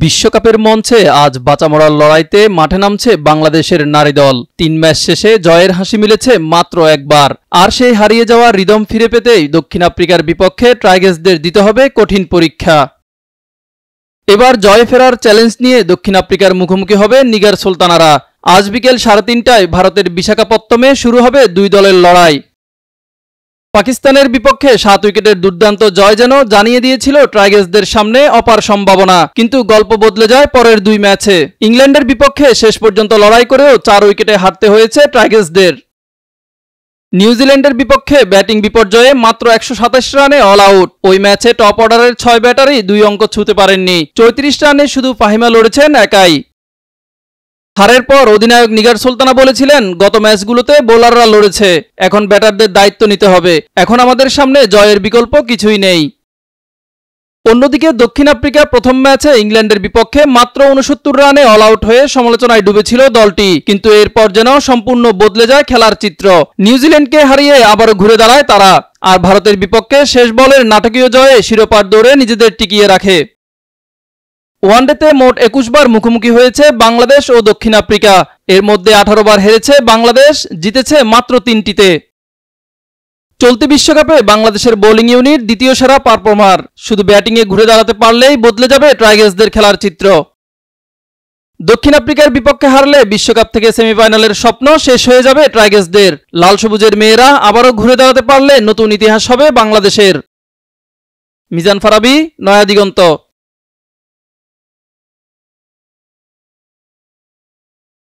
বিশ্বকাপের মঞ্চে আজ বাঁচা-মরার লড়াইতে মাঠে নামছে বাংলাদেশের নারী দল। ৩ ম্যাচ শেষে জয়ের হাসি মিলেছে মাত্র একবার। আর সেই হারিয়ে যাওয়া রিদম ফিরে পেতেই দক্ষিণ আফ্রিকার বিপক্ষে টাইগার্সদের দিতে হবে কঠিন পরীক্ষা। এবার জয়ে ফেরার চ্যালেঞ্জ নিয়ে দক্ষিণ আফ্রিকার মুখোমুখি হবে নিগার সুলতানারা। আজ বিকেল 3:30টায় ভারতের বিশাখাপত্তমে শুরু হবে দুই দলের লড়াই। পাকিস্তানের বিপক্ষে 7 উইকেটের দুর্দান্ত জয় যেন জানিয়ে দিয়েছিল টাইগার্সদের সামনে অপার সম্ভাবনা, কিন্তু গল্প বদলে যায় পরের দুই ম্যাচে। ইংল্যান্ডের বিপক্ষে শেষ পর্যন্ত লড়াই করেও 4 উইকেটে হারতে হয়েছে টাইগার্সদের। নিউজিল্যান্ডের বিপক্ষে ব্যাটিং বিপর্যয়ে মাত্র 127 রানে অল আউট। ওই ম্যাচে টপ অর্ডারের 6 ব্যাটারই 2 অঙ্ক ছুঁতে পারেননি। 34 রানে শুধু ফাহিমা লড়েছেন একাই। হারের পর অধিনায়ক নিগার সুলতানা বলেছিলেন, গত ম্যাচগুলোতে বোলাররা লড়েছে, এখন ব্যাটারদের দায়িত্ব নিতে হবে। এখন আমাদের সামনে জয়ের বিকল্প কিছুই নেই। অন্যদিকে দক্ষিণ আফ্রিকা প্রথম ম্যাচে ইংল্যান্ডের বিপক্ষে মাত্র 69 রানে অল আউট হয়ে সমালোচনায় ডুবেছিল দলটি, কিন্তু এরপর যেন সম্পূর্ণ বদলে যায় খেলার চিত্র। নিউজিল্যান্ডকে হারিয়ে আবারও ঘুরে দাঁড়ায় তারা, আর ভারতের বিপক্ষে শেষ বলের নাটকীয় জয়ে শিরোপার দৌড়ে নিজেদের টিকিয়ে রাখে। ওয়ানডেতে মোট 21 বার মুখোমুখি হয়েছে বাংলাদেশ ও দক্ষিণ আফ্রিকা। এর মধ্যে 18 বার হেরেছে বাংলাদেশ, জিতেছে মাত্র 3টিতে। চলতি বিশ্বকাপে বাংলাদেশের বোলিং ইউনিট দ্বিতীয় সেরা পারফর্মার। শুধু ব্যাটিংয়ে ঘুরে দাঁড়াতে পারলেই বদলে যাবে টাইগার্সদের খেলার চিত্র। দক্ষিণ আফ্রিকার বিপক্ষে হারলে বিশ্বকাপ থেকে সেমিফাইনালের স্বপ্ন শেষ হয়ে যাবে টাইগার্সদের। লাল সবুজের মেয়েরা আবারও ঘুরে দাঁড়াতে পারলে নতুন ইতিহাস হবে বাংলাদেশের। মিজান ফারাবি, নয়া দিগন্ত।